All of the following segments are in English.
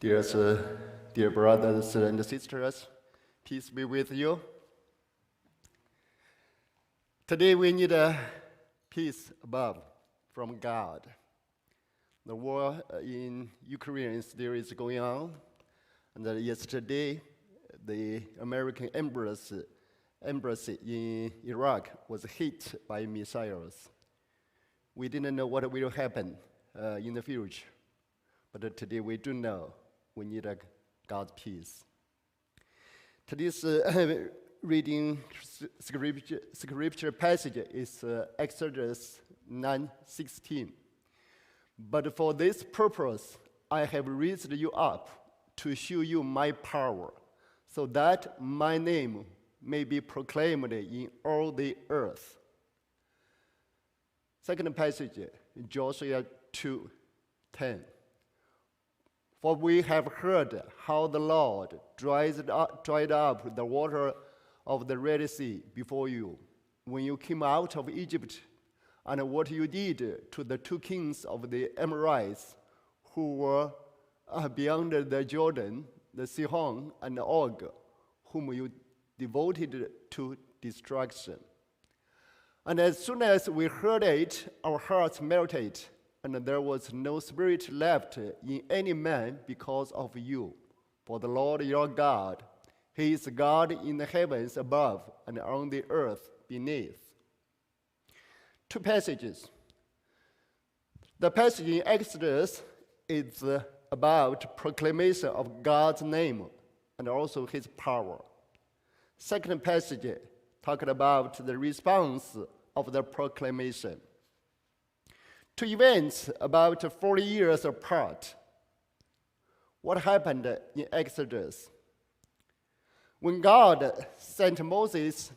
Dear brothers and sisters, peace be with you. Today we need a peace above from God. The war in Ukraine still is going on, and yesterday the American embassy in Iraq was hit by missiles. We didn't know what will happen in the future, but today we do know we need God's peace. Today's reading scripture passage is Exodus 9:16. But for this purpose, I have raised you up to show you my power, so that my name may be proclaimed in all the earth. Second passage, Joshua 2:10. For we have heard how the Lord dried up the water of the Red Sea before you when you came out of Egypt, and what you did to the two kings of the Amorites who were beyond the Jordan, the Sihon and Og, whom you devoted to destruction. And as soon as we heard it, our hearts melted, and there was no spirit left in any man because of you. For the Lord your God, He is God in the heavens above and on the earth beneath. Two passages. The passage in Exodus is about proclamation of God's name and also His power. Second passage talking about the response of the proclamation. Two events about 40 years apart. What happened in Exodus? When God sent Moses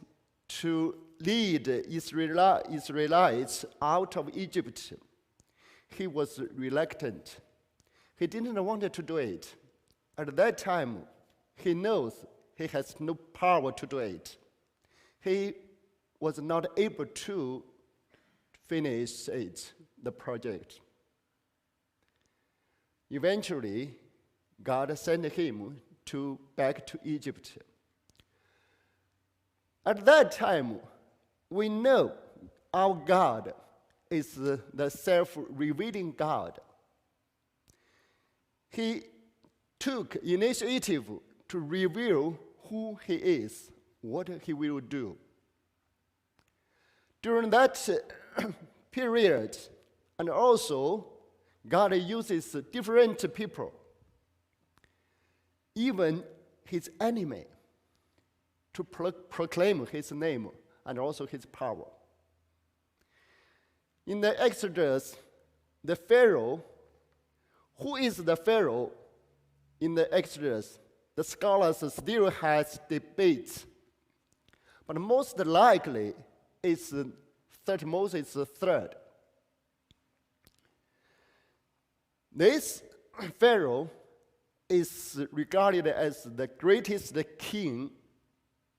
to lead Israelites out of Egypt, he was reluctant. He didn't want to do it. At that time, he knows he has no power to do it. He was not able to finish the project. Eventually, God sent him back to Egypt. At that time, we know our God is the self-revealing God. He took initiative to reveal who He is, what He will do. During that period, and also, God uses different people, even His enemy, to proclaim His name and also His power. In the Exodus, the Pharaoh, who is the Pharaoh in the Exodus? The scholars still has debates, but most likely it's Moses III. This Pharaoh is regarded as the greatest king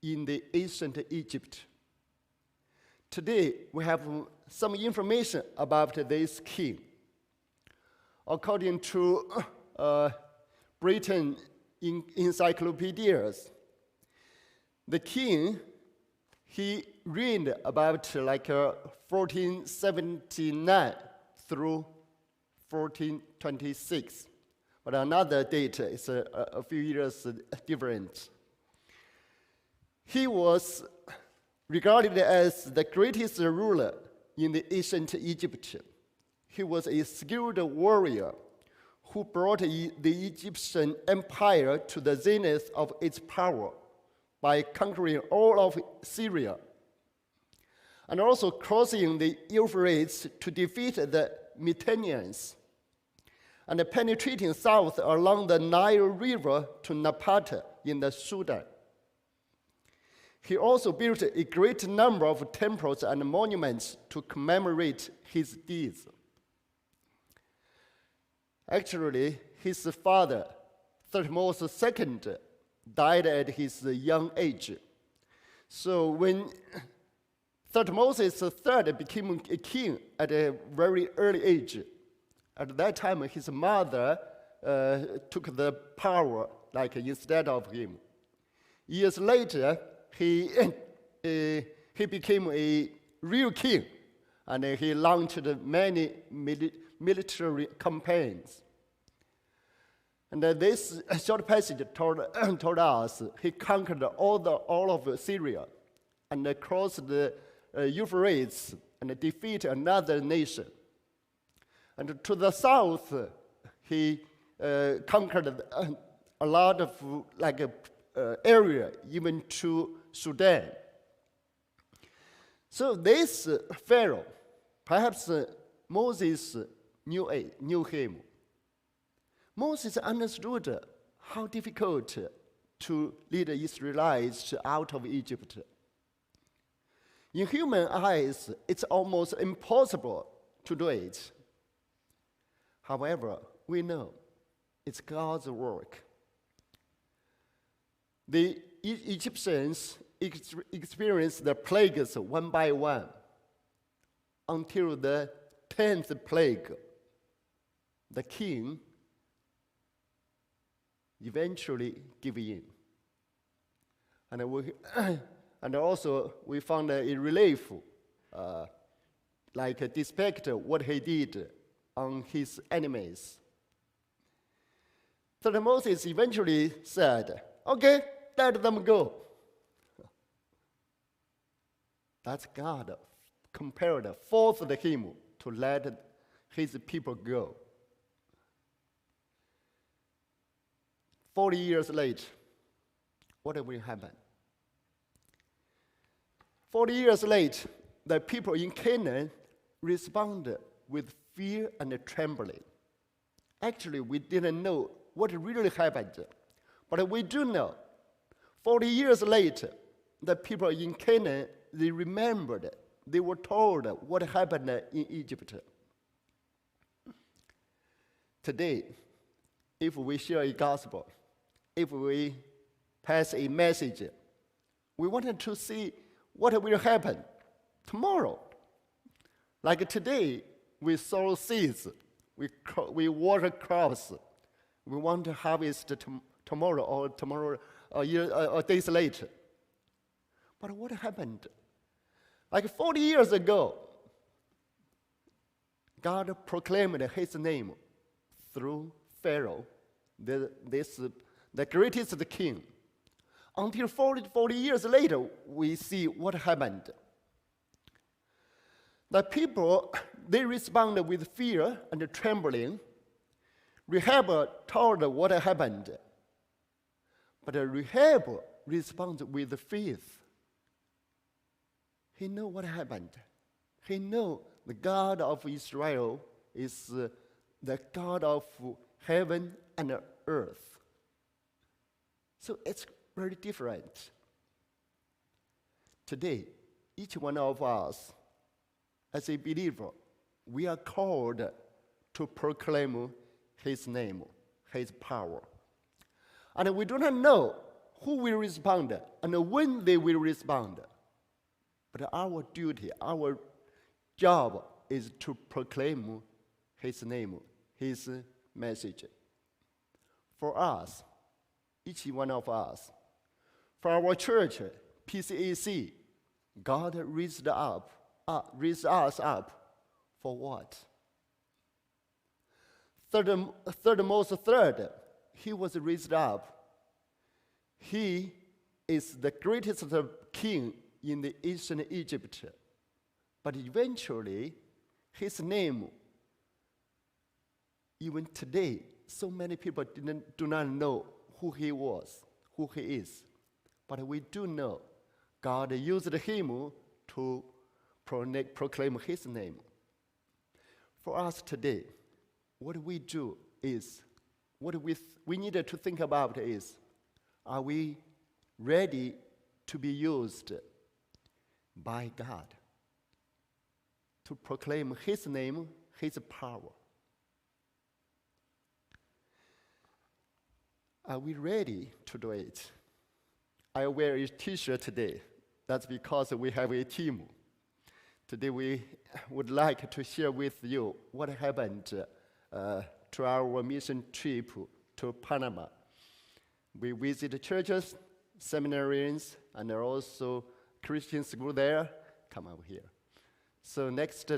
in the ancient Egypt. Today, we have some information about this king. According to Britain encyclopedias, the king, he reigned about 1479 through 1426. But another date is a few years different. He was regarded as the greatest ruler in the ancient Egypt. He was a skilled warrior who brought the Egyptian empire to the zenith of its power by conquering all of Syria and also crossing the Euphrates to defeat the Mitannians and penetrating south along the Nile River to Napata in the Sudan. He also built a great number of temples and monuments to commemorate his deeds. Actually, his father, Thutmose II, died at his young age. So when Thutmose III became a king at a very early age, at that time his mother took the power, like instead of him. Years later, he became a real king, and he launched many military campaigns. And this short passage told us he conquered all of Syria and crossed the Euphrates and defeated another nation. And to the south, he conquered a lot of area, even to Sudan. So this Pharaoh, perhaps Moses knew him. Moses understood how difficult to lead the Israelites out of Egypt. In human eyes, it's almost impossible to do it. However, we know it's God's work. The Egyptians experienced the plagues one by one until the 10th plague. The king eventually gave in. And also we found a relief, despite what he did on his enemies. So Moses eventually said, okay, let them go. That's God forced him to let his people go. 40 years later, what will happen? 40 years later, the people in Canaan responded with fear and trembling. Actually, we didn't know what really happened, but we do know. 40 years later, the people in Canaan, they remembered, they were told what happened in Egypt. Today, if we share a gospel, if we pass a message, we wanted to see what will happen tomorrow. Like today, we sow seeds, we water crops. We want to harvest tomorrow or days later. But what happened? Like 40 years ago, God proclaimed his name through Pharaoh, the greatest king. Until 40 years later, we see what happened. The people, they responded with fear and trembling. Rahab told what happened. But Rahab responded with faith. He knew what happened. He knew the God of Israel is the God of heaven and earth. So it's very different. Today, each one of us, as a believer, we are called to proclaim his name, his power. And we do not know who will respond and when they will respond. But our duty, our job is to proclaim his name, his message. For us, each one of us, for our church, PCAC, God raised us up for what? Third, he was raised up. He is the greatest king in the ancient Egypt. But eventually, his name, even today, so many people do not know who he was, who he is. But we do know God used him to proclaim his name. For us today, what we do is, what we need to think about is, are we ready to be used by God to proclaim his name, his power? Are we ready to do it? I wear a t-shirt today. That's because we have a team. Today we would like to share with you what happened to our mission trip to Panama. We visit churches, seminarians, and also Christian school there. Come over here. So next,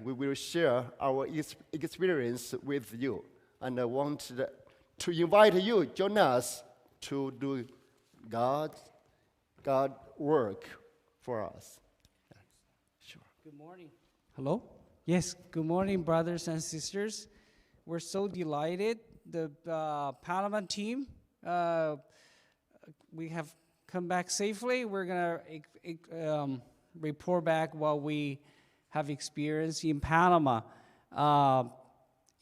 we will share our experience with you. And I want to invite you, join us to do God's work for us. Sure. Good morning. Hello? Yes, good morning, brothers and sisters. We're so delighted. The Panama team, we have come back safely. We're going to report back what we have experienced in Panama.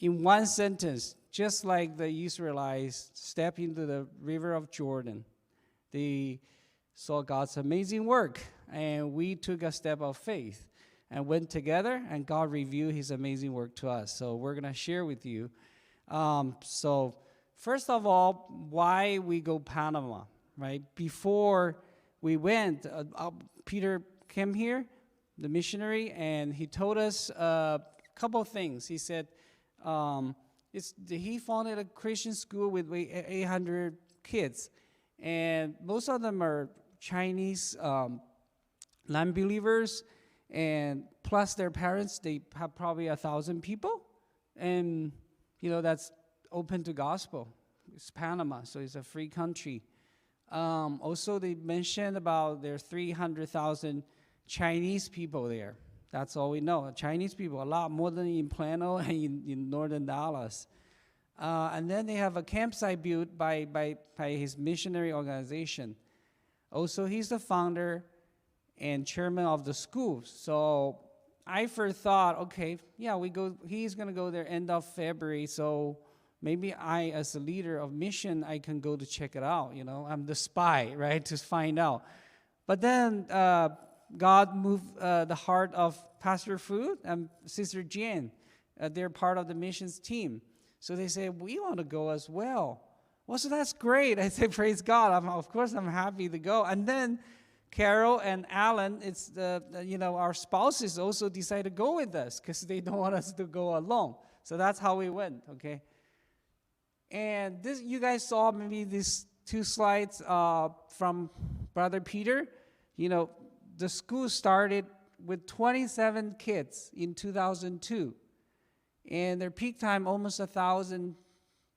In one sentence, just like the Israelites step into the river of Jordan, they saw God's amazing work, and we took a step of faith and went together, and God revealed his amazing work to us. So we're going to share with you. So first of all, why we go Panama, right? Before we went, Peter came here, the missionary, and he told us a couple of things. He said he founded a Christian school with 800 kids, and most of them are Chinese non-believers, and plus their parents, they have probably 1,000 people, and that's open to gospel. It's Panama, so it's a free country. Also, they mentioned about there are 300,000 Chinese people there. That's all we know. Chinese people, a lot more than in Plano and in northern Dallas. And then they have a campsite built by his missionary organization. Also, he's the founder and chairman of the school. So I first thought, okay, yeah, he's going to go there end of February, so maybe I, as a leader of mission, I can go to check it out. I'm the spy, right, to find out. But then God moved the heart of Pastor Fu and Sister Jen. They're part of the missions team. So they say, we want to go as well. Well, so that's great. I say, praise God. Of course, I'm happy to go. And then Carol and Alan, it's our spouses also decide to go with us because they don't want us to go alone. So that's how we went, okay? And this, you guys saw maybe these 2 slides from Brother Peter. The school started with 27 kids in 2002. And their peak time, almost 1,000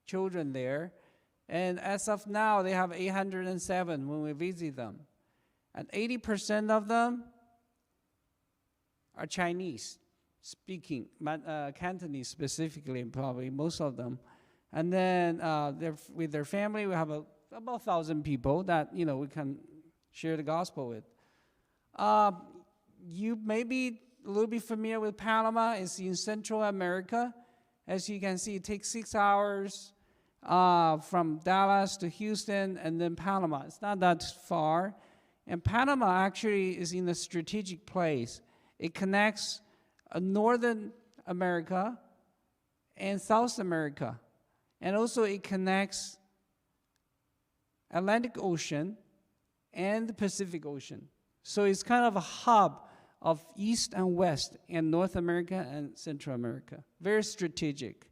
children there. And as of now, they have 807 when we visit them. And 80% of them are Chinese speaking, Cantonese specifically, probably most of them. And then with their family, we have about 1,000 people that we can share the gospel with. You may be a little bit familiar with Panama. It's in Central America. As you can see, it takes 6 hours from Dallas to Houston and then Panama. It's not that far. And Panama actually is in a strategic place. It connects Northern America and South America. And also it connects Atlantic Ocean and the Pacific Ocean. So it's kind of a hub of East and West and North America and Central America. Very strategic.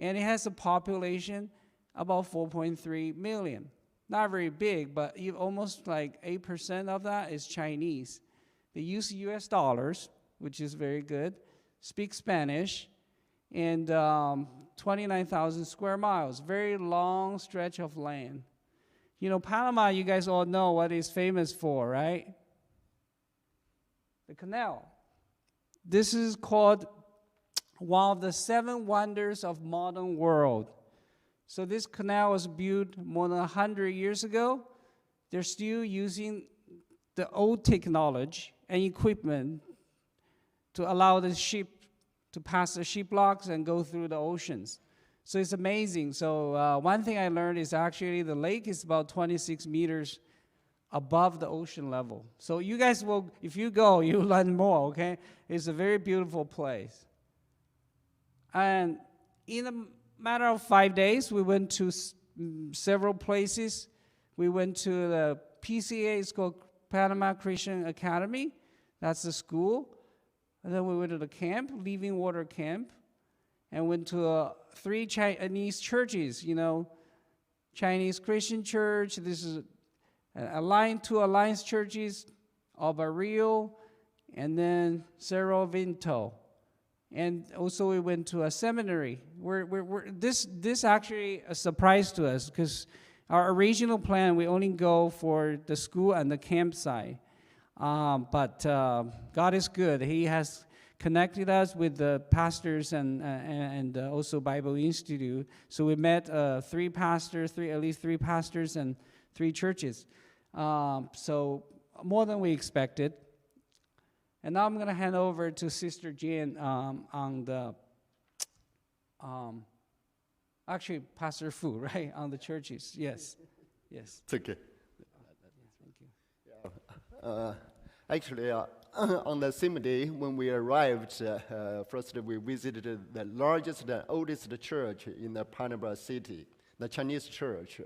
And it has a population about 4.3 million. Not very big, but almost like 8% of that is Chinese. They use US dollars, which is very good, speak Spanish, and 29,000 square miles. Very long stretch of land. Panama, you guys all know what it's famous for, right? The canal. This is called one of the 7 wonders of modern world. So this canal was built more than 100 years ago. They're still using the old technology and equipment to allow the ship to pass the ship locks and go through the oceans. So it's amazing. So one thing I learned is actually the lake is about 26 meters above the ocean level. So you guys will, if you go, you'll learn more, okay? It's a very beautiful place. And in a matter of 5 days, we went to several places. We went to the PCA, it's called Panama Christian Academy. That's the school. And then we went to the camp, Living Water Camp, and went to 3 Chinese churches, Chinese Christian Church. This is two Alliance churches, Alba Rio, and then Cerro Vinto. And also we went to a seminary. This actually a surprise to us because our original plan, we only go for the school and the campsite. But God is good. He has connected us with the pastors and also Bible Institute. So we met at least three pastors and 3 churches. So more than we expected. And now I'm going to hand over to Sister Jan on the, actually Pastor Fu, right, on the churches. Yes. It's okay. Thank you. Actually, on the same day when we arrived, first we visited the largest and oldest church in the Panama city, the Chinese church.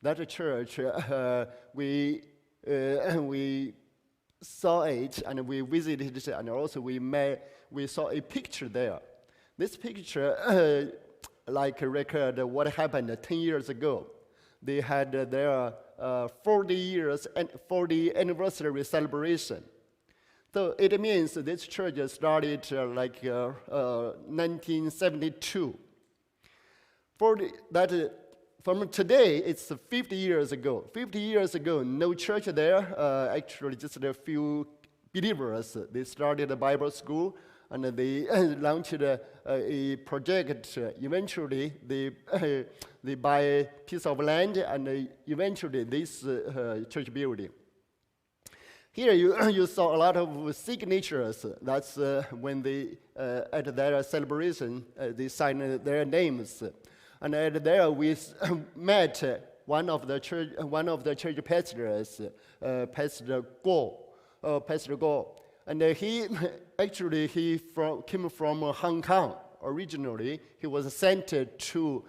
That church, we saw it and we visited it, and also we saw a picture there. This picture, record what happened 10 years ago. They had their 40 anniversary celebration. So it means this church started 1972. From today, it's 50 years ago. 50 years ago, no church there. Actually, just a few believers. They started a Bible school, and they launched a project. Eventually, they buy a piece of land, and eventually this church building. Here you saw a lot of signatures. That's when they, at their celebration, they signed their names. And at there we met one of the church pastors, Pastor Guo. And he came from Hong Kong originally. He was sent to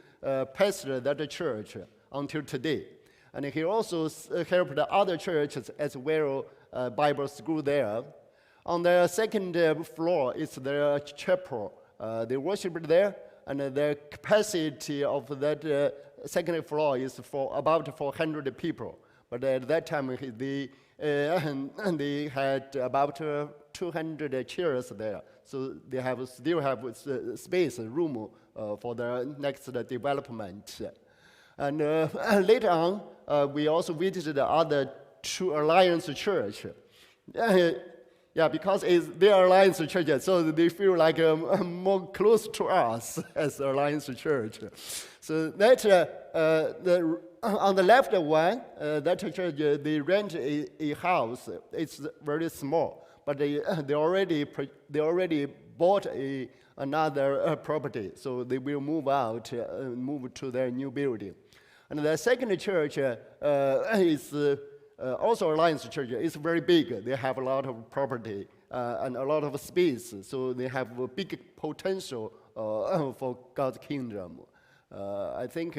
pastor that church until today. And he also helped other churches as well, Bible school there. On the second floor is their chapel. They worship there, and the capacity of that second floor is for about 400 people. But at that time, they had about 200 chairs there. So they still have space, room for the next development. And later on, we also visited the other 2 Alliance church. Because it's their Alliance church, so they feel like more close to us as Alliance church. So that on the left one, that church, they rent a house. It's very small, but they already bought another property, so they will move to their new building. And the second church is also Alliance Church. It's very big. They have a lot of property and a lot of space, so they have a big potential for God's kingdom. I think,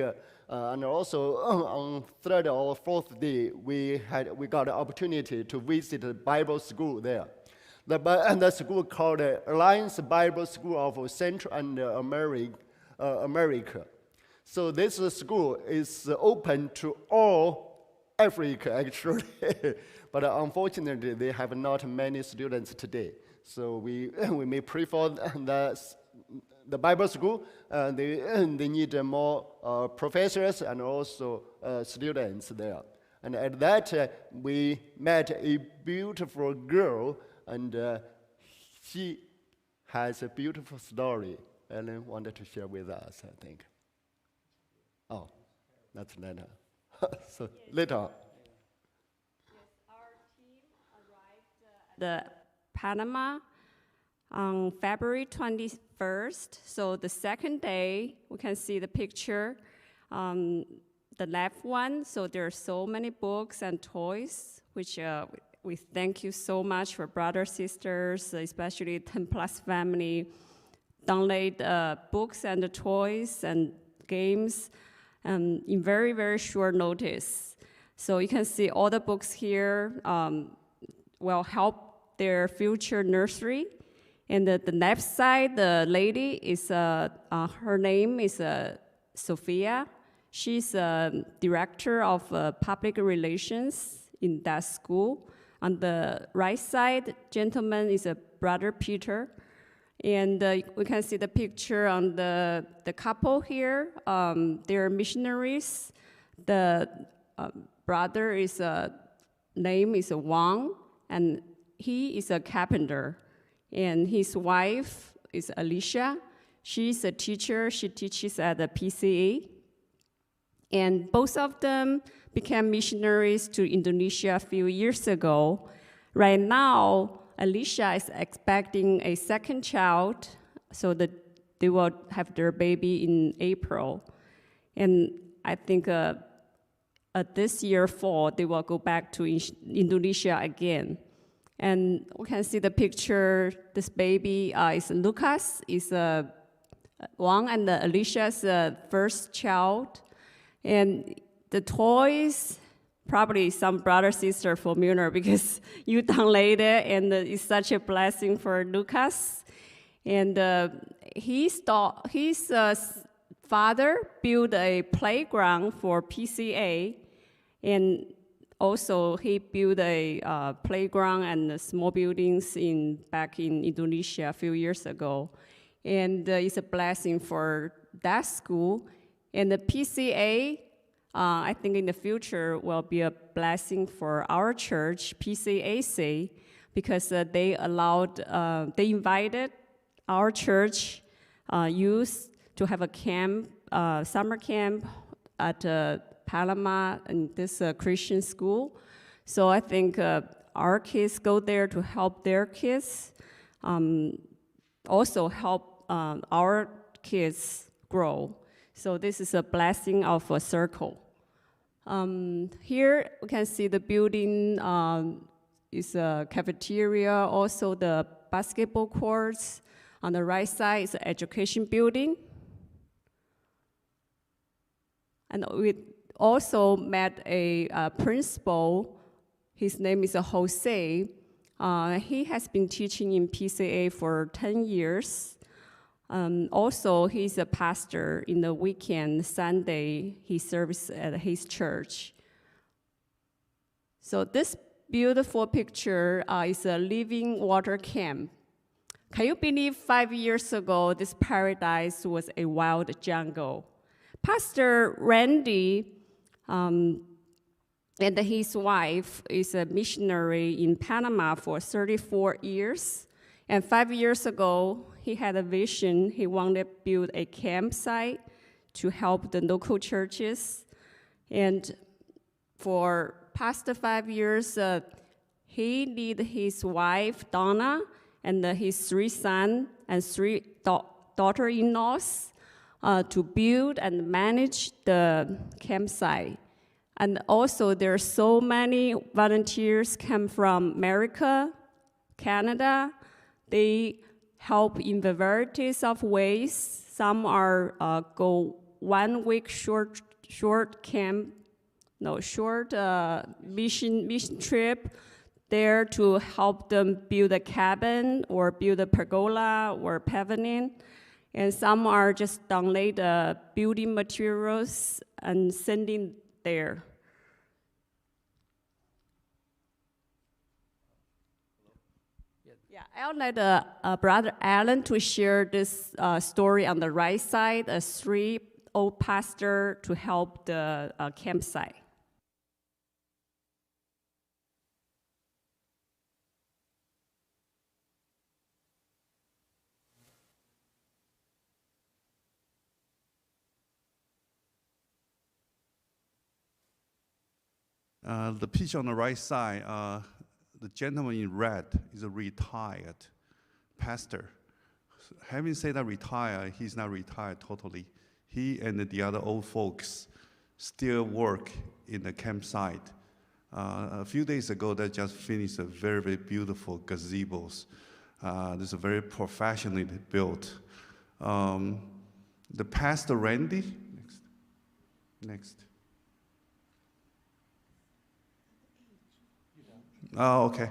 and also on 3rd or 4th day, we got an opportunity to visit a Bible school there. The school called Alliance Bible School of Central and America. So this school is open to all Africa, actually. But unfortunately, they have not many students today. So we may prefer the Bible school. They need more professors and also students there. And at that, we met a beautiful girl, and she has a beautiful story. Ellen wanted to share with us, I think. Oh, that's later. So later on. Yes, our team arrived at Panama on February 21st. So the second day, we can see the picture, the left one. So there are so many books and toys, which we thank you so much for brothers, sisters, especially 10 Plus family, download books and the toys and games in very, very short notice. So you can see all the books here will help their future nursery. And the left side, the lady is, her name is Sophia. She's a director of public relations in that school. On the right side, gentleman is a brother Peter. And we can see the picture on the couple here. They're missionaries. The brother is name is Wang, and he is a carpenter. And his wife is Alicia. She's a teacher. She teaches at the PCA. And both of them became missionaries to Indonesia a few years ago. Right now, Alicia is expecting a second child, so that they will have their baby in April. And I think this year fall, they will go back to Indonesia again. And we can see the picture. This baby is Lucas, is Wang and Alicia's first child. And the toys, probably some brother, sister familiar because you downloaded, and it's such a blessing for Lucas. And his father built a playground for PCA, and also he built a playground and small buildings back in Indonesia a few years ago. And it's a blessing for that school. And the PCA, I think in the future will be a blessing for our church, PCAC, because they invited our church youth to have a camp, summer camp at Panama in this Christian school. So I think our kids go there to help their kids, also help our kids grow. So this is a blessing of a circle. Here we can see the building is a cafeteria, also the basketball courts. On the right side is the education building. And we also met a principal. His name is Jose. He has been teaching in PCA for 10 years. Also, he's a pastor. In the weekend, Sunday, he serves at his church. So this beautiful picture is a living water camp. Can you believe 5 years ago, this paradise was a wild jungle? Pastor Randy and his wife is a missionary in Panama for 34 years. And 5 years ago, he had a vision. He wanted to build a campsite to help the local churches. And for past 5 years, he led his wife, Donna, and his 3 sons and 3 daughter-in-laws to build and manage the campsite. And also, there are so many volunteers come from America, Canada. They help in the varieties of ways. Some are go 1 week short mission trip there to help them build a cabin or build a pergola or pavilion. And some are just donate building materials and sending there. Yeah, I'll let Brother Alan to share this story on the right side, a 3 old pastor to help the campsite. The picture on the right side, the gentleman in red is a retired pastor. Having said that retired, he's not retired totally. He and the other old folks still work in the campsite. A few days ago, they just finished a very, very beautiful gazebos. This is very professionally built. The pastor Randy, next. Oh, okay.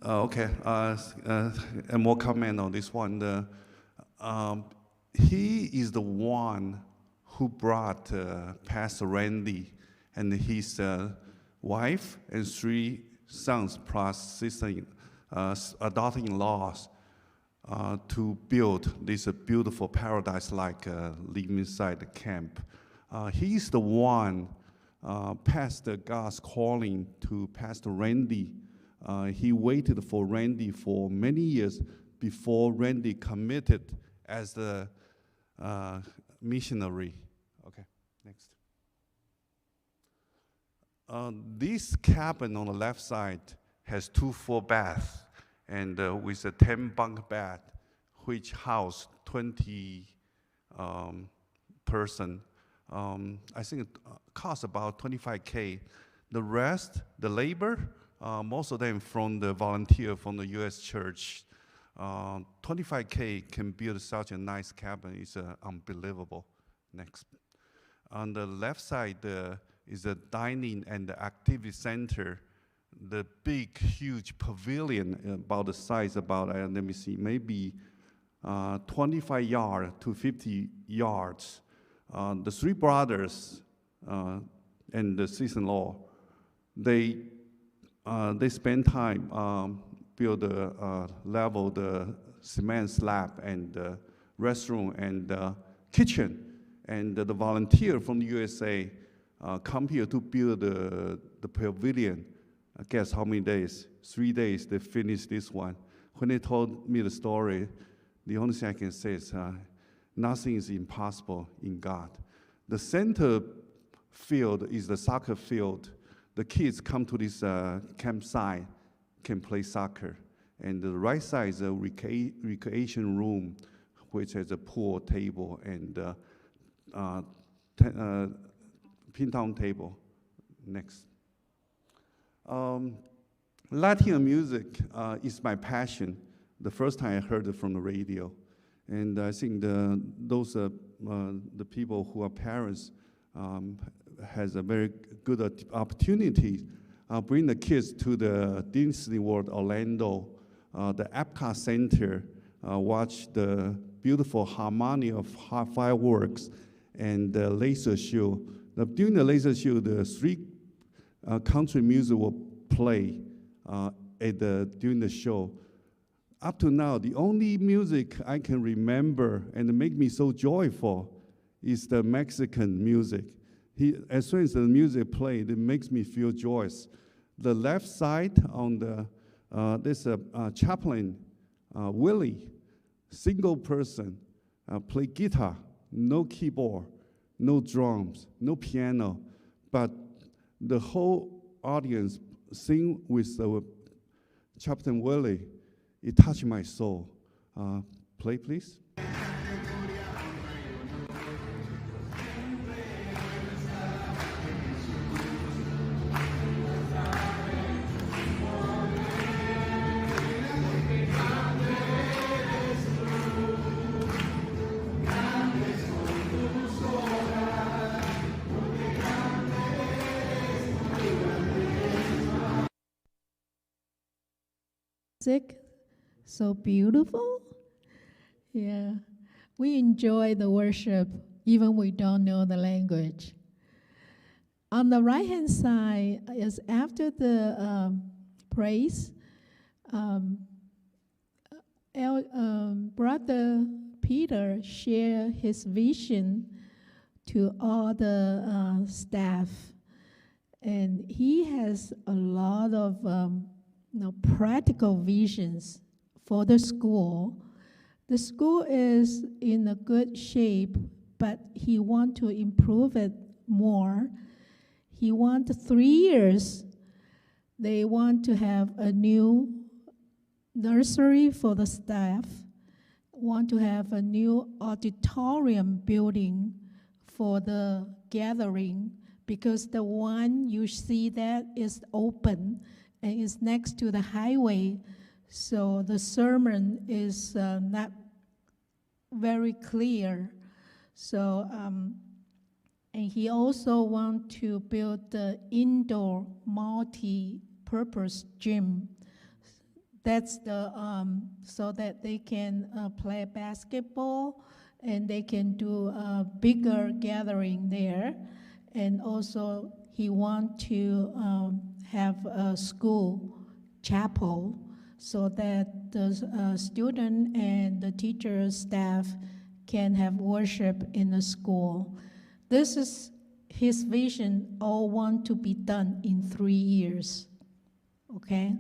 Okay, and more comment on this one. He is the one who brought Pastor Randy and his wife and 3 sons plus sister, daughter-in-laws to build this beautiful paradise-like living inside the camp. He's the one Pastor God's calling to Pastor Randy. He waited for Randy for many years before Randy committed as the missionary. Okay, next. This cabin on the left side has 2 full baths and with a 10 bunk bed, which house 20 person. I think it costs about $25K. The rest, the labor, most of them from the volunteer from the U.S. church. $25K can build such a nice cabin. It's unbelievable. Next. On the left side is a dining and the activity center. The big, huge pavilion about the size about, let me see, maybe 25 yards to 50 yards. The 3 brothers and the sister-in-law, they spend time build level the cement slab and the restroom and the kitchen. And the volunteer from the USA come here to build the pavilion. Guess how many days? 3 days they finished this one. When they told me the story, the only thing I can say is nothing is impossible in God. The center field is the soccer field. The kids come to this campsite, can play soccer. And the right side is a recreation room, which has a pool table and ping-pong table. Next. Latin music is my passion. The first time I heard it from the radio. And I think those the people who are parents has a very good opportunity. Bring the kids to the Disney World Orlando, the Epcot Center, watch the beautiful harmony of fireworks and the laser show. During the laser show, the 3 country music will play during the show. Up to now, the only music I can remember and make me so joyful is the Mexican music. As soon as the music played, it makes me feel joyous. The left side on there's a chaplain, Willie, single person, play guitar, no keyboard, no drums, no piano, but the whole audience sing with Chaplain Willie. It touched my soul. Play, please. So beautiful. Yeah, we enjoy the worship even we don't know the language. On the right hand side is after the praise, Brother Peter shared his vision to all the staff, and he has a lot of practical visions for the school. The school is in a good shape, but he wants to improve it more. He wants 3 years. They want to have a new nursery for the staff, want to have a new auditorium building for the gathering, because the one you see that is open and is next to the highway, so the sermon is not very clear. So, and he also wants to build the indoor multi-purpose gym. that's the so that they can play basketball, and they can do a bigger gathering there. And also he want to have a school chapel so that the student and the teacher staff can have worship in the school. This is his vision, all want to be done in 3 years. Okay?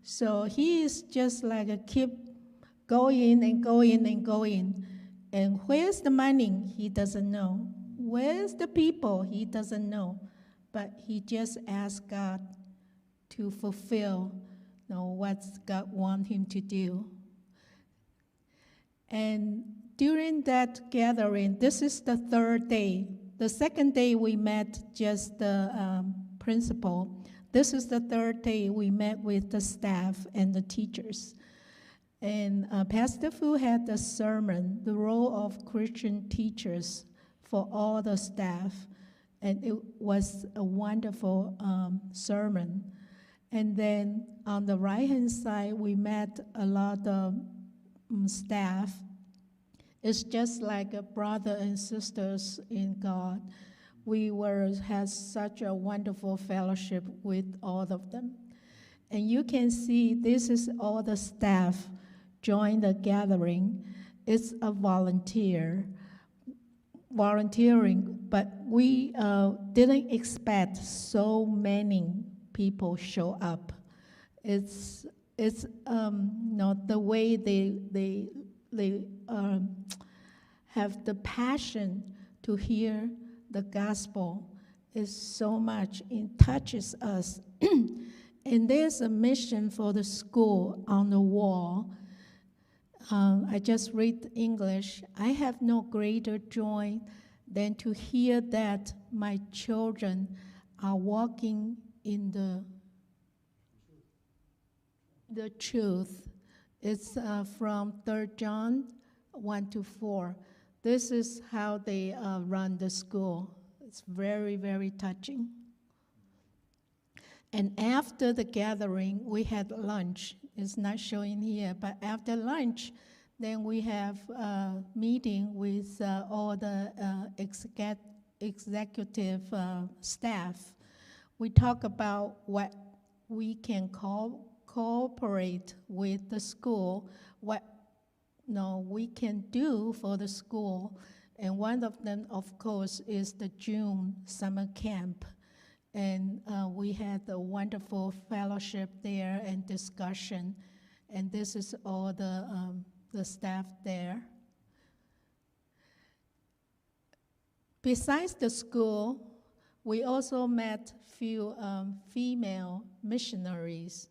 So he is just like a keep going and going and going. And where's the money? He doesn't know. Where's the people? He doesn't know. But he just asked God to fulfill what God wants him to do. And during that gathering, this is the 3rd day. The 2nd day we met just the principal. This is the 3rd day we met with the staff and the teachers. And Pastor Fu had the sermon, the role of Christian teachers for all the staff. And it was a wonderful sermon. And then on the right-hand side, we met a lot of staff. It's just like a brother and sisters in God. We had such a wonderful fellowship with all of them. And you can see this is all the staff join the gathering. It's a volunteering, but we didn't expect so many people show up. It's the way they have the passion to hear the gospel is so much, it touches us. And there's a mission for the school on the wall. I just read English. I have no greater joy than to hear that my children are walking in the truth. It's from 3 John 1-4. This is how they run the school. It's very, very touching. And after the gathering, we had lunch. It's not showing here, but after lunch, then we have a meeting with all the executive staff. We talk about what we can cooperate with the school, what we can do for the school. And one of them, of course, is the June summer camp. And we had a wonderful fellowship there and discussion. And this is all the staff there. Besides the school, we also met few female missionaries.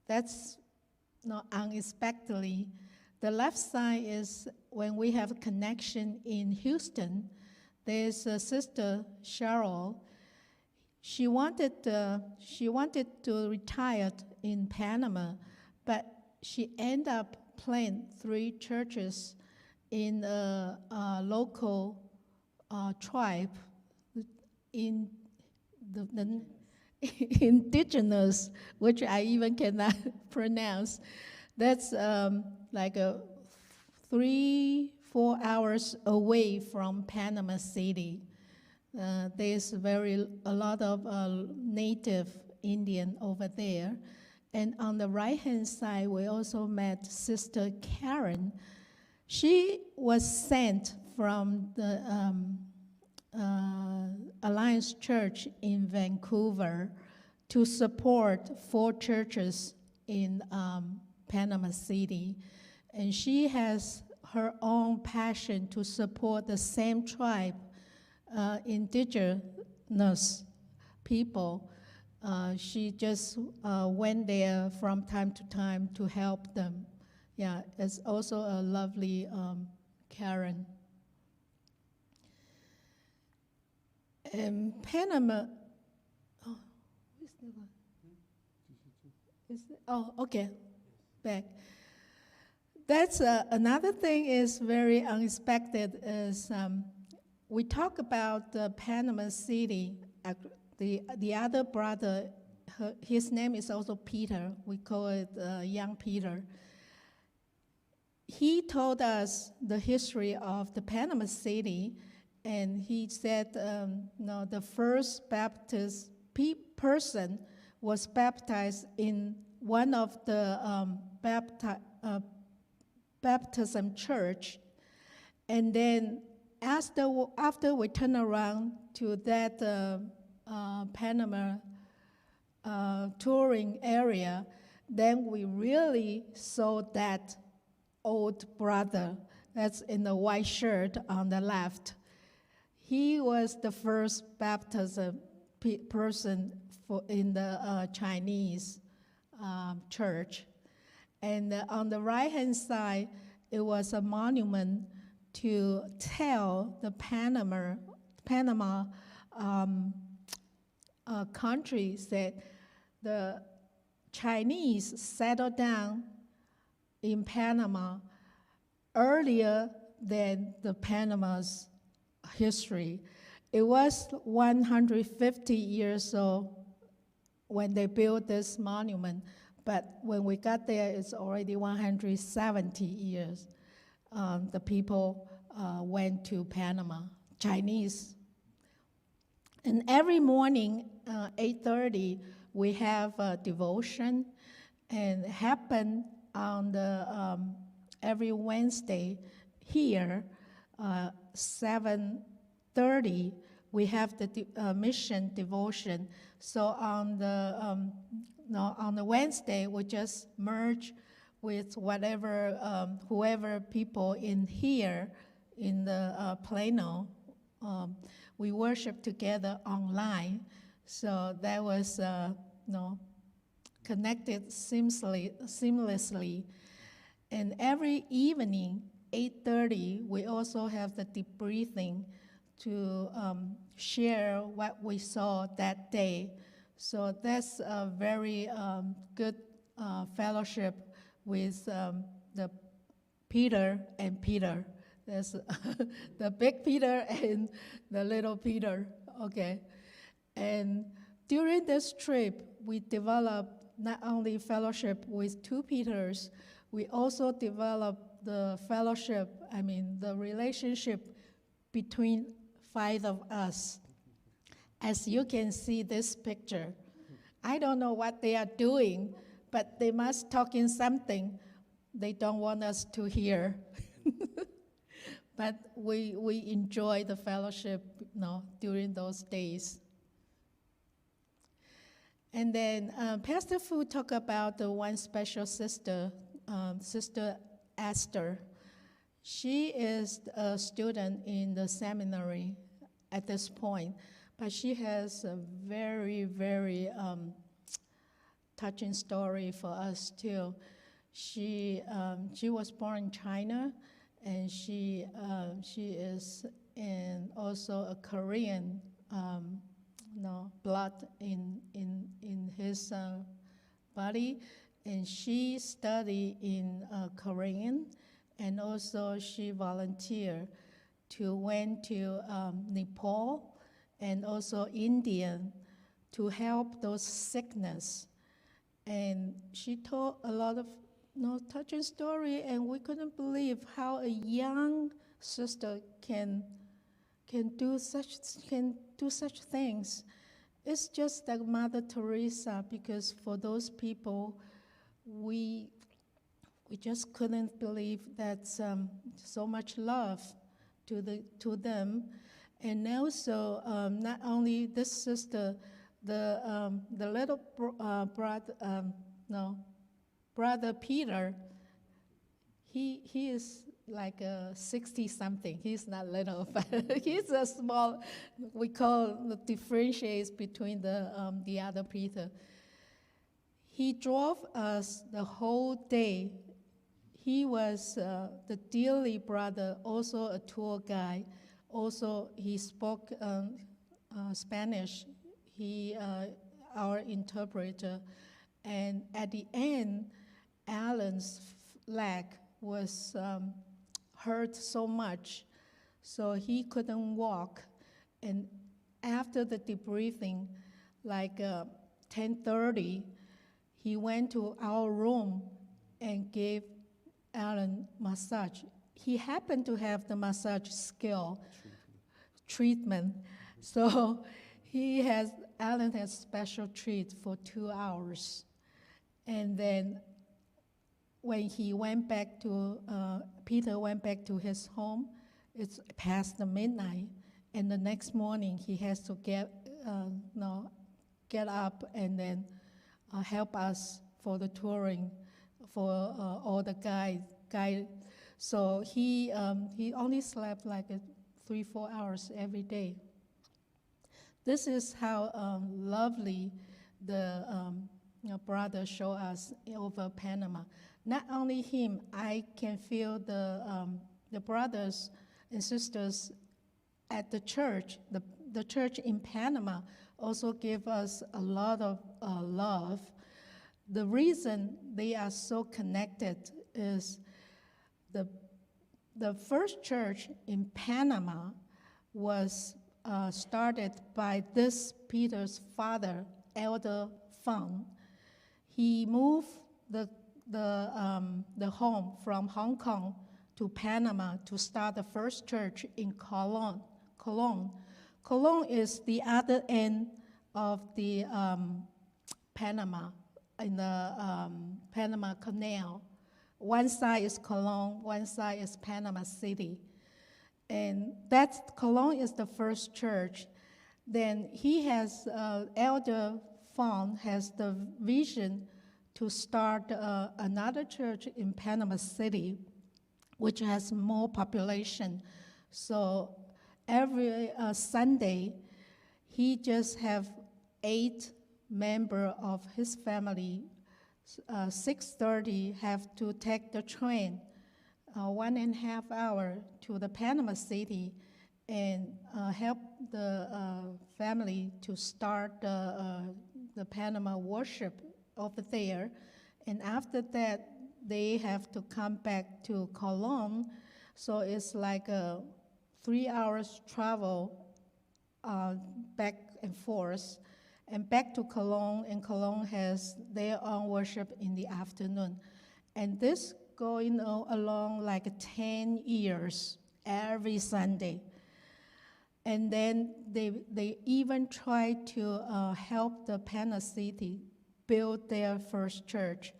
That's not unexpectedly. The left side is when we have a connection in Houston. There's a sister, Cheryl. She wanted to retire in Panama, but she ended up planting 3 churches in a local tribe in the indigenous, which I even cannot pronounce. That's like 3-4 hours away from Panama City. There's a lot of native Indian over there. And on the right-hand side, we also met Sister Karen. She was sent from the Alliance Church in Vancouver to support 4 churches in Panama City. And she has her own passion to support the same tribe, indigenous people. She just went there from time to time to help them. Yeah, it's also a lovely Karen. And Panama, where's the one? Okay, back. That's another thing is very unexpected is we talk about Panama City. The other brother his name is also Peter. We call it young Peter. He told us the history of the Panama City, and he said, the first Baptist person was baptized in one of the baptism church, and then after we turn around to that Panama touring area, then we really saw that old brother that's in the white shirt on the left. He was the first baptism person in the Chinese church. And on the right-hand side, it was a monument to tell the Panama countries that the Chinese settled down in Panama earlier than the Panama's history. It was 150 years old when they built this monument, but when we got there, it's already 170 years. The people went to Panama, Chinese. And every morning, 8:30, we have a devotion, and it happened on the every Wednesday here, 7:30, we have the mission devotion. So on the Wednesday, we just merge with whoever people in here in the Plano. We worship together online. So that was connected seamlessly. And every evening, 8:30, we also have the debriefing to share what we saw that day. So that's a very good fellowship with the Peter and Peter. There's the big Peter and the little Peter, okay? And during this trip, we developed not only fellowship with two Peters, we also developed the the relationship between 5 of us. As you can see this picture, I don't know what they are doing, but they must talk in something they don't want us to hear. But we enjoy the fellowship during those days. And then Pastor Fu talked about the one special sister, Sister Esther. She is a student in the seminary at this point, but she has a very, very touching story for us too. She was born in China, and she is also a Korean blood in his body, and she studied in Korean, and also she volunteered went to Nepal and also India to help those sickness. And she told a lot of touching story, and we couldn't believe how a young sister can do such things. It's just like Mother Teresa, because for those people, we just couldn't believe that so much love to them. And also, not only this sister, the little brother Peter, he is like 60-something. He's not little, but he's a small. We call the differentiates between the other Peter. He drove us the whole day. He was the dearly brother, also a tour guide. Also, he spoke Spanish. He our interpreter. And at the end, Alan's leg was hurt so much, so he couldn't walk. And after the debriefing, 10:30, he went to our room and gave Alan massage. He happened to have the massage skill treatment. So Alan has special treat for 2 hours. And then when he went back to, Peter went back to his home, it's past the midnight. And the next morning he has to get up and then help us for the touring, for all the guide. So he only slept like 3-4 hours every day. This is how lovely the brother showed us over Panama. Not only him, I can feel the brothers and sisters at the church. The church in Panama also give us a lot of love. The reason they are so connected is the first church in Panama was started by this Peter's father, Elder Fang. He moved the home from Hong Kong to Panama to start the first church in Cologne. Cologne is the other end of the Panama, in the Panama Canal. One side is Cologne, one side is Panama City. And Cologne is the first church. Then Elder Fong has the vision to start another church in Panama City, which has more population. So every Sunday, he just have 8 members of his family. 6:30 have to take the train 1.5 hours to the Panama City and help the family to start the Panama worship over there. And after that, they have to come back to Cologne. So it's like a 3 hours travel back and forth. And back to Cologne, and Cologne has their own worship in the afternoon. And this going along like 10 years, every Sunday. And then they even try to help the Panama City build their first church.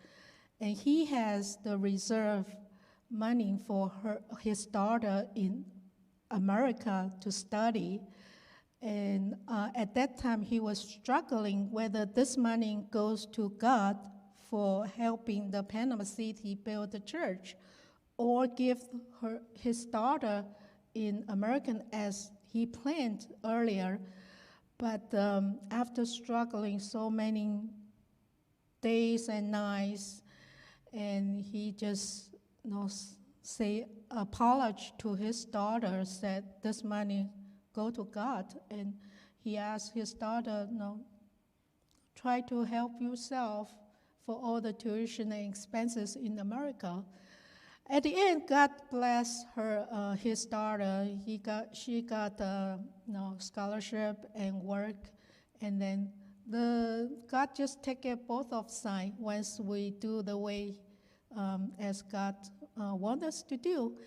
And he has the reserve money for his daughter in America to study. And at that time, he was struggling whether this money goes to God for helping the Panama City build the church, or give his daughter in American as he planned earlier. But after struggling so many days and nights, and he just apologized to his daughter, said this money go to God. And he asked his daughter, try to help yourself for all the tuition and expenses in America. At the end, God blessed his daughter. She got scholarship and work, and then God just take care of both of sides once we do the way as God wants us to do.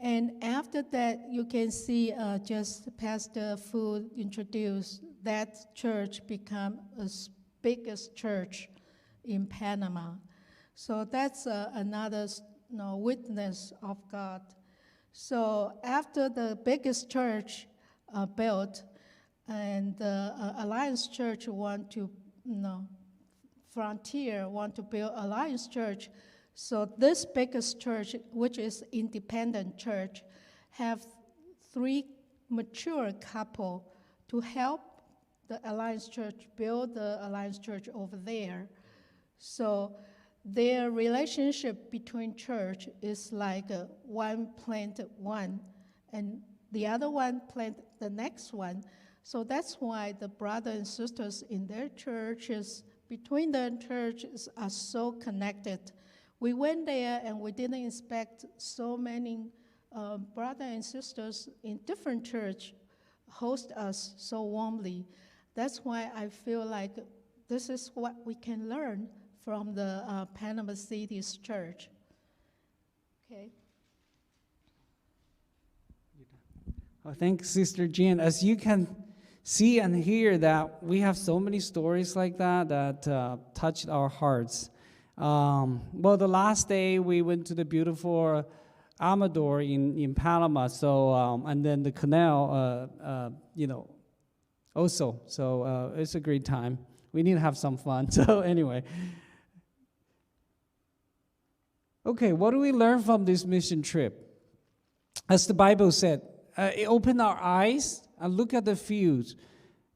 And after that, you can see just Pastor Fu introduced that church become the biggest church in Panama. So that's another witness of God. So after the biggest church built, and the Alliance Church Frontier want to build Alliance Church. So this biggest church, which is independent church, have 3 mature couple to help the Alliance Church build the Alliance Church over there. So their relationship between church is like one planted one, and the other one planted the next one. So that's why the brothers and sisters in their churches, between their churches, are so connected. We went there and we didn't expect so many brothers and sisters in different church host us so warmly. That's why I feel like this is what we can learn from the Panama City's church. Okay. Oh, thanks, Sister Jean. As you can see and hear that we have so many stories like that touched our hearts. Well, the last day we went to the beautiful Amador in Panama, so and then the canal, also. So it's a great time. We need to have some fun. So anyway. Okay, what do we learn from this mission trip? As the Bible said, it opened our eyes and look at the fields.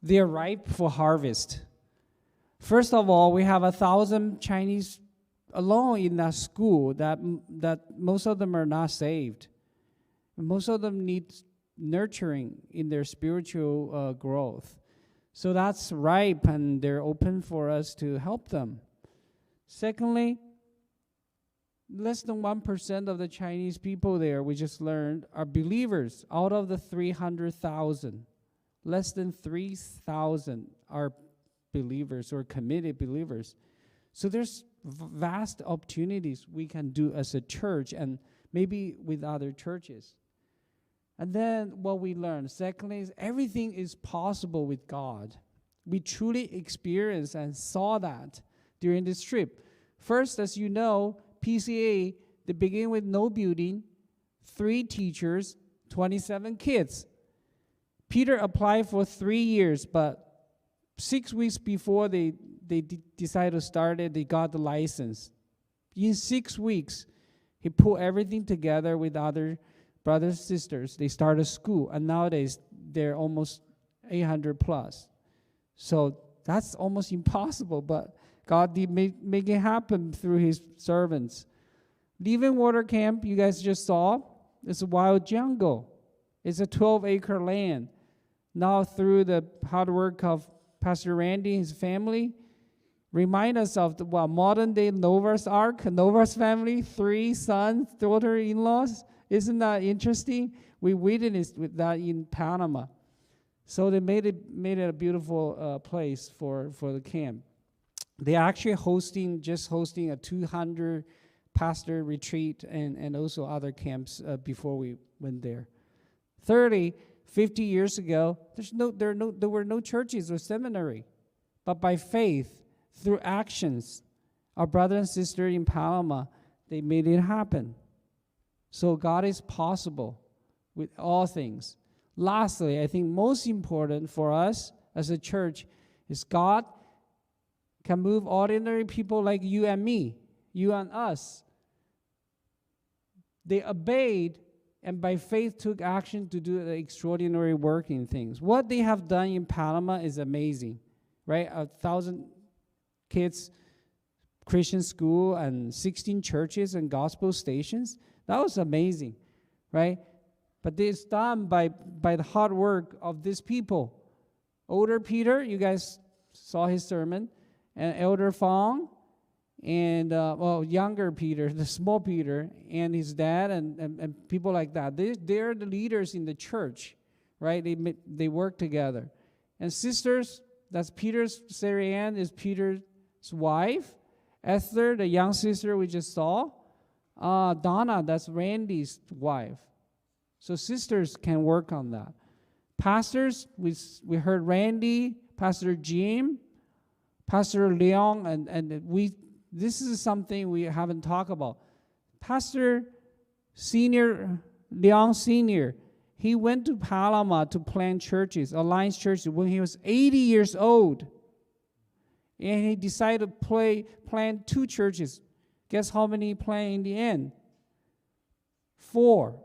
They are ripe for harvest. First of all, we have 1,000 Chinese alone in that school that most of them are not saved. Most of them need nurturing in their spiritual growth. So that's ripe, and they're open for us to help them. Secondly, less than 1% of the Chinese people there, we just learned, are believers. Out of the 300,000, less than 3,000 are believers or committed believers. So there's vast opportunities we can do as a church and maybe with other churches. And then what we learned, secondly, is everything is possible with God. We truly experienced and saw that during this trip. First, as you know, PCA, they begin with no building, 3 teachers, 27 kids. Peter applied for 3 years, but 6 weeks before they decided to start it, they got the license. In 6 weeks, he put everything together with other brothers and sisters. They started school, and nowadays they're almost 800 plus. So that's almost impossible, but God did make it happen through his servants. Living Water Camp, you guys just saw, it's a wild jungle. It's a 12-acre land. Now through the hard work of Pastor Randy and his family, remind us of the modern-day Noah's Ark, Noah's family, 3 sons, daughter-in-laws. Isn't that interesting? We witnessed with that in Panama. So they made it a beautiful place for the camp. They're actually hosting a 200 pastor retreat and also other camps before we went there. Thirdly, 50 years ago, there were no churches or seminary. But by faith, through actions, our brother and sister in Panama, they made it happen. So God is possible with all things. Lastly, I think most important for us as a church is God can move ordinary people like you and me, you and us. They obeyed and by faith took action to do the extraordinary work in things. What they have done in Panama is amazing, right? 1,000 kids, Christian school, and 16 churches and gospel stations. That was amazing, right? But it's done by the hard work of these people. Older Peter, you guys saw his sermon, and Elder Fong, and younger Peter, the small Peter, and his dad, and people like that. They're the leaders in the church, right? They work together. And sisters, that's Peter's, Sarah Ann is Peter's wife. Esther, the young sister we just saw. Donna, that's Randy's wife. So sisters can work on that. Pastors, we heard Randy, Pastor Jim, Pastor Leong, and this is something we haven't talked about. Pastor Leong Senior, he went to Panama to plant churches, Alliance churches, when he was 80 years old. And he decided to plant 2 churches. Guess how many he planted in the end? 4.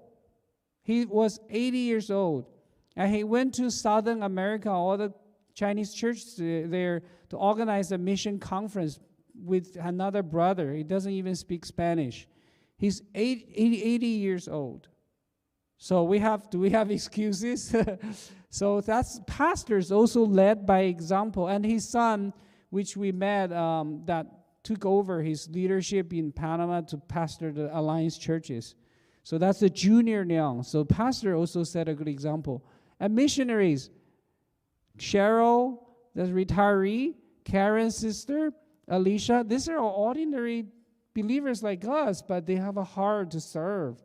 He was 80 years old. And he went to Southern America, all the Chinese churches there, to organize a mission conference with another brother. He doesn't even speak Spanish. He's 80 years old. So do we have excuses? So that's pastors also led by example. And his son, which we met, that took over his leadership in Panama to pastor the Alliance churches. So that's the junior Leong. So pastor also set a good example. And missionaries, Cheryl, the retiree, Karen's sister, Alicia. These are all ordinary believers like us, but they have a heart to serve.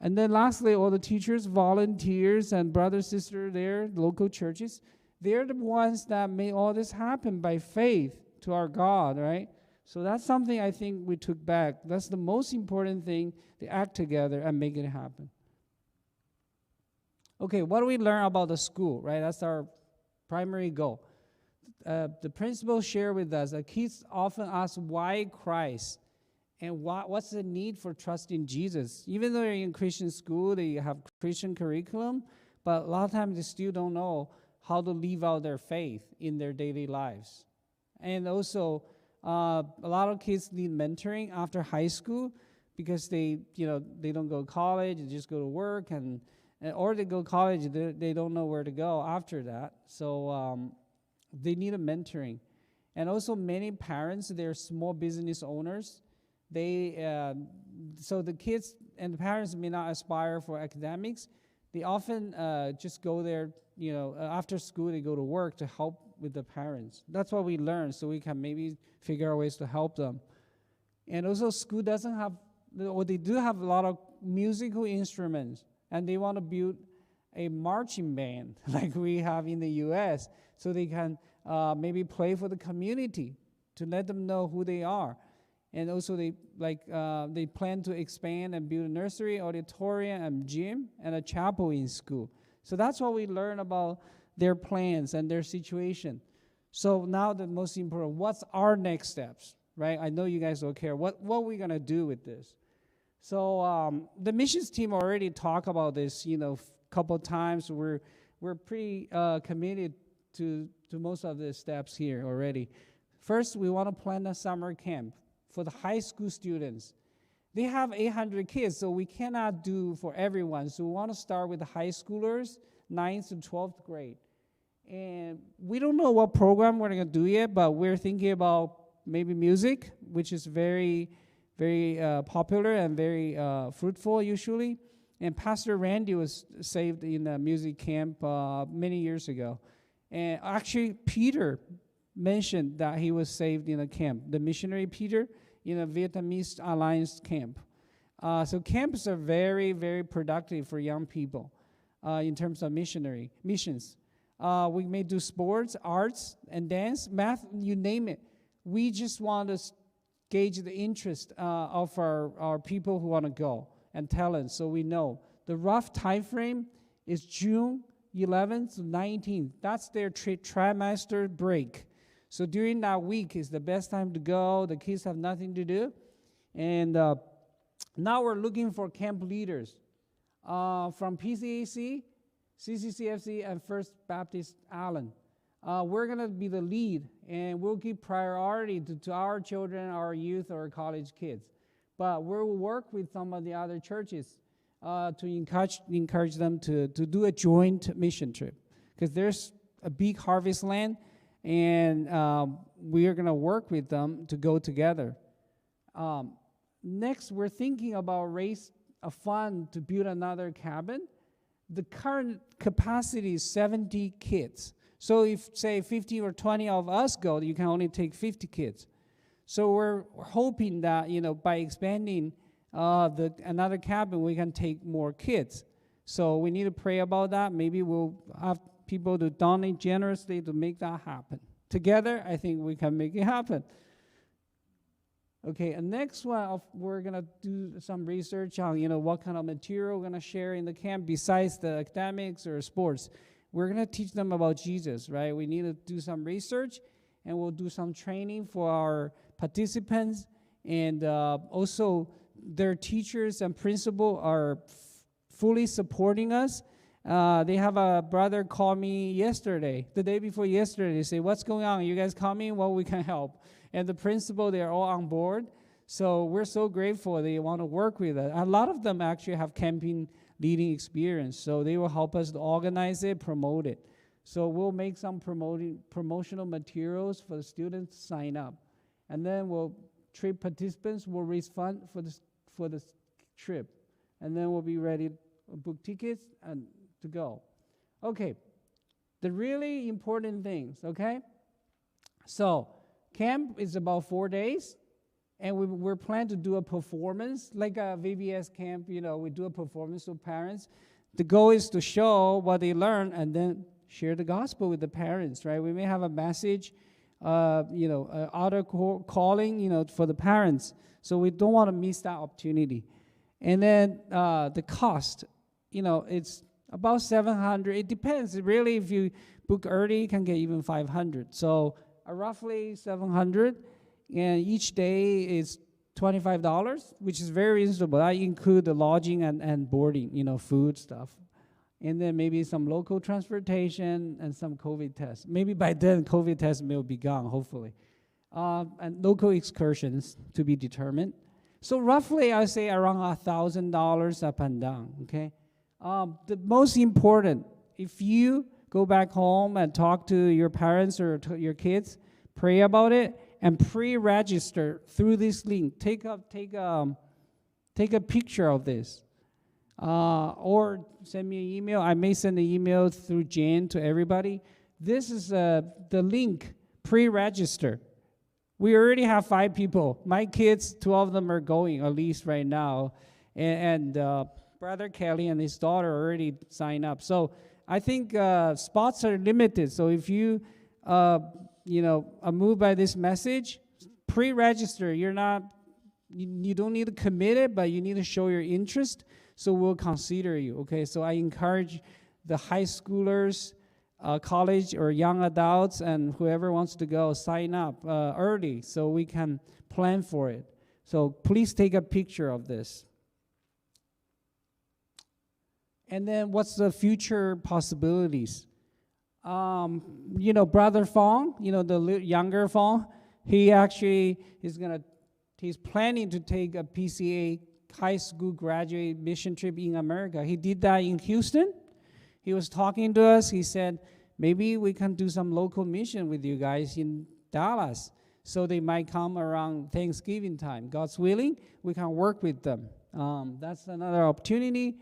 And then lastly, all the teachers, volunteers, and brothers, sisters there, local churches, they're the ones that made all this happen by faith to our God, right? So that's something I think we took back. That's the most important thing, to act together and make it happen. Okay, what do we learn about the school, right? That's our primary goal. The principal shared with us that kids often ask why Christ and what's the need for trusting Jesus. Even though they're in Christian school, they have Christian curriculum, but a lot of times they still don't know how to live out their faith in their daily lives. And also, a lot of kids need mentoring after high school because they don't go to college, they just go to work, or they go to college, they don't know where to go after that. So they need a mentoring. And also many parents, they're small business owners. So the kids and the parents may not aspire for academics. They often just go there, after school they go to work to help with the parents. That's what we learn, so we can maybe figure out ways to help them. And also school doesn't have, or they do have a lot of musical instruments, and they want to build a marching band like we have in the U.S. so they can maybe play for the community to let them know who they are. And also they plan to expand and build a nursery, auditorium, and gym, and a chapel in school. So that's what we learn about their plans and their situation. So now the most important, what's our next steps, right? I know you guys don't care. What are we going to do with this? So the missions team already talked about this, a couple of times. We're pretty committed to most of the steps here already. First, we want to plan a summer camp for the high school students. They have 800 kids, so we cannot do for everyone. So we want to start with the high schoolers, 9th to 12th grade. And we don't know what program we're going to do yet, but we're thinking about maybe music, which is very, very popular and very fruitful usually. And Pastor Randy was saved in a music camp many years ago. And actually, Peter mentioned that he was saved in a camp, the missionary Peter, in a Vietnamese Alliance camp. So camps are very, very productive for young people in terms of missions. We may do sports, arts, and dance, math, you name it. We just want to gauge the interest of our people who want to go and talent, so we know. The rough time frame is June 11th to 19th. That's their trimester break. So during that week is the best time to go. The kids have nothing to do. And now we're looking for camp leaders from PCAC, CCCFC, and First Baptist Allen. We're going to be the lead, and we'll give priority to our children, our youth, or college kids. But we'll work with some of the other churches to encourage them to do a joint mission trip. Because there's a big harvest land, and we are going to work with them to go together. Next, we're thinking about raise a fund to build another cabin. The current capacity is 70 kids. So if, say, 50 or 20 of us go, you can only take 50 kids. So we're hoping that, by expanding another cabin, we can take more kids. So we need to pray about that. Maybe we'll have people to donate generously to make that happen. Together, I think we can make it happen. Okay, and next one, we're going to do some research on, what kind of material we're going to share in the camp besides the academics or sports. We're going to teach them about Jesus, right? We need to do some research, and we'll do some training for our participants. And also, their teachers and principal are fully supporting us. They have a brother call me yesterday, the day before yesterday. They say, what's going on? You guys coming? Well, we can help. And the principal, they're all on board. So we're so grateful they want to work with us. A lot of them actually have camping leading experience. So they will help us to organize it, promote it. So we'll make some promotional materials for the students to sign up. And then trip participants will raise funds for the trip. And then we'll be ready to book tickets and to go. Okay, the really important things, okay? So camp is about 4 days, and we're planning to do a performance, like a VBS camp, we do a performance with parents. The goal is to show what they learn and then share the gospel with the parents, right? We may have a message, outer calling, for the parents. So we don't want to miss that opportunity. And then the cost, it's about $700. It depends. Really, if you book early, you can get even $500. So roughly $700, and each day is $25, which is very reasonable. I include the lodging and boarding, food stuff. And then maybe some local transportation and some COVID tests. Maybe by then, COVID tests will be gone, hopefully. And local excursions to be determined. So roughly, I say around $1,000 up and down, okay? The most important, if you go back home and talk to your parents or to your kids, pray about it, and pre-register through this link. Take a picture of this. Or send me an email. I may send an email through Jan to everybody. This is the link, pre-register. We already have 5 people. My kids, 2 of them are going, at least right now. And Brother Kelly and his daughter already signed up. So I think spots are limited. So if you, are moved by this message, pre-register. You don't need to commit it, but you need to show your interest. So we'll consider you, okay? So I encourage the high schoolers, college or young adults, and whoever wants to go, sign up early so we can plan for it. So please take a picture of this. And then what's the future possibilities? Brother Fong, the younger Fong, he's planning to take a PCA high school graduate mission trip in America. He did that in Houston. He was talking to us. He said, maybe we can do some local mission with you guys in Dallas. So they might come around Thanksgiving time. God's willing, we can work with them. That's another opportunity.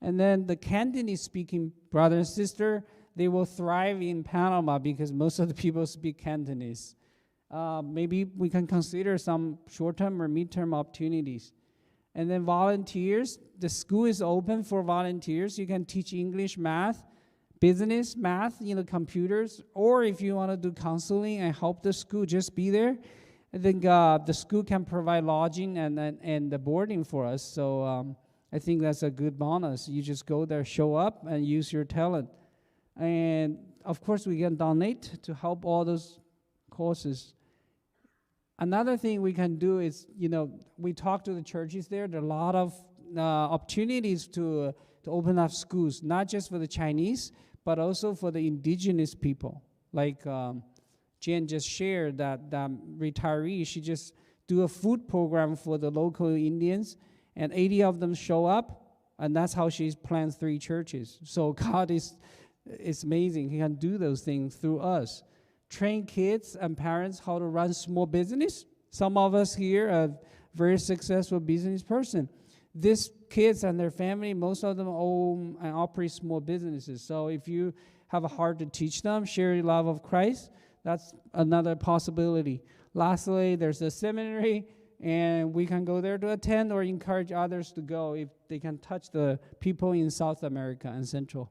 And then the Cantonese-speaking brother and sister, they will thrive in Panama because most of the people speak Cantonese. Maybe we can consider some short-term or mid-term opportunities. And then volunteers, the school is open for volunteers. You can teach English, math, business, math, computers. Or if you want to do counseling and help the school, just be there. I think the school can provide lodging and the boarding for us. So I think that's a good bonus. You just go there, show up, and use your talent. And, of course, we can donate to help all those causes. Another thing we can do is, we talk to the churches there. There are a lot of opportunities to open up schools, not just for the Chinese, but also for the indigenous people. Like Jen just shared that retiree, she just do a food program for the local Indians, and 80 of them show up, and that's how she's planned 3 churches. So God is amazing. He can do those things through us. Train kids and parents how to run small business. Some of us here are very successful business person. These kids and their family, most of them own and operate small businesses. So if you have a heart to teach them, share the love of Christ, that's another possibility. Lastly, there's a seminary, and we can go there to attend or encourage others to go if they can touch the people in South America and Central.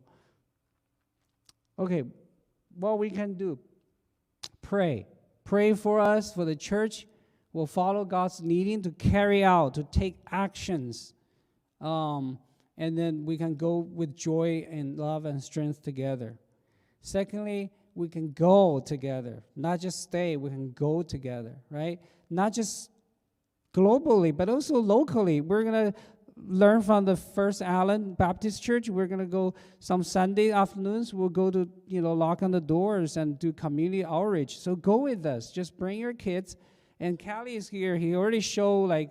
Okay, what we can do. Pray. Pray for us, for the church. We'll follow God's leading to carry out, to take actions. And then we can go with joy and love and strength together. Secondly, we can go together. Not just stay, we can go together, right? Not just globally, but also locally. We're going to learn from the First Allen Baptist Church. We're going to go some Sunday afternoons. We'll go to, knock on the doors and do community outreach. So go with us. Just bring your kids. And Callie is here. He already showed like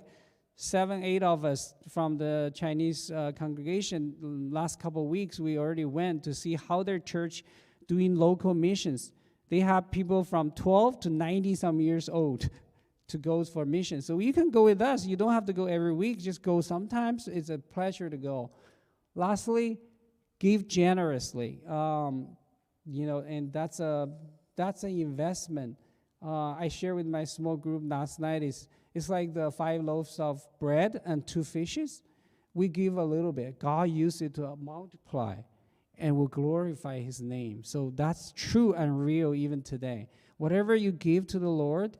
7, 8 of us from the Chinese congregation. Last couple of weeks, we already went to see how their church doing local missions. They have people from 12 to 90-some years old to go for mission. So you can go with us. You don't have to go every week. Just go sometimes. It's a pleasure to go. Lastly, give generously. And that's an investment. I shared with my small group last night. It's like the 5 loaves of bread and 2 fishes. We give a little bit. God used it to multiply and will glorify his name. So that's true and real even today. Whatever you give to the Lord,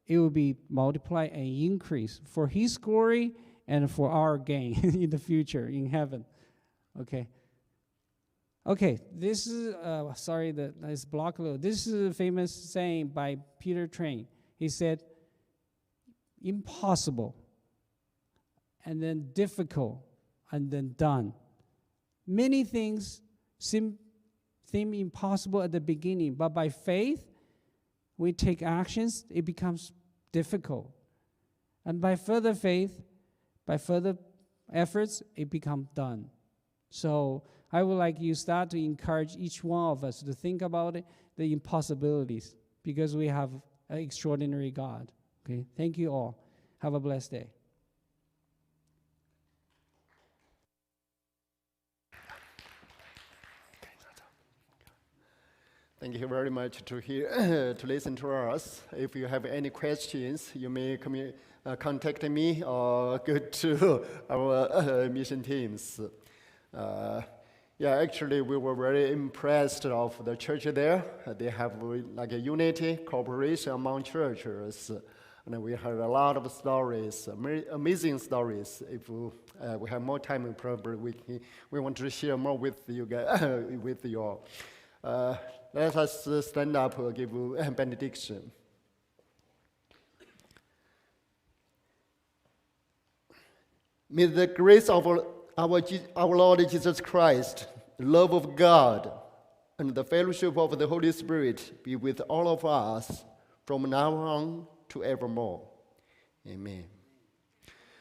it will be multiplied and increased for his glory and for our gain in the future in heaven. Okay. Okay, this is, sorry that it's blocked a little. This is a famous saying by Peter Train. He said, impossible, and then difficult, and then done. Many things seem impossible at the beginning, but by faith, we take actions, it becomes difficult. And by further faith, by further efforts, it becomes done. So I would like you start to encourage each one of us to think about it, the impossibilities, because we have an extraordinary God. Okay, thank you all. Have a blessed day. Thank you very much to listen to us. If you have any questions, you may contact me or go to our mission teams. Actually, we were very impressed of the church there. They have like a unity, cooperation among churches. And we heard a lot of stories, amazing stories. If we have more time, probably we want to share more with you guys, with you all. Let us stand up and give a benediction. May the grace of our Lord Jesus Christ, the love of God, and the fellowship of the Holy Spirit be with all of us from now on to evermore. Amen.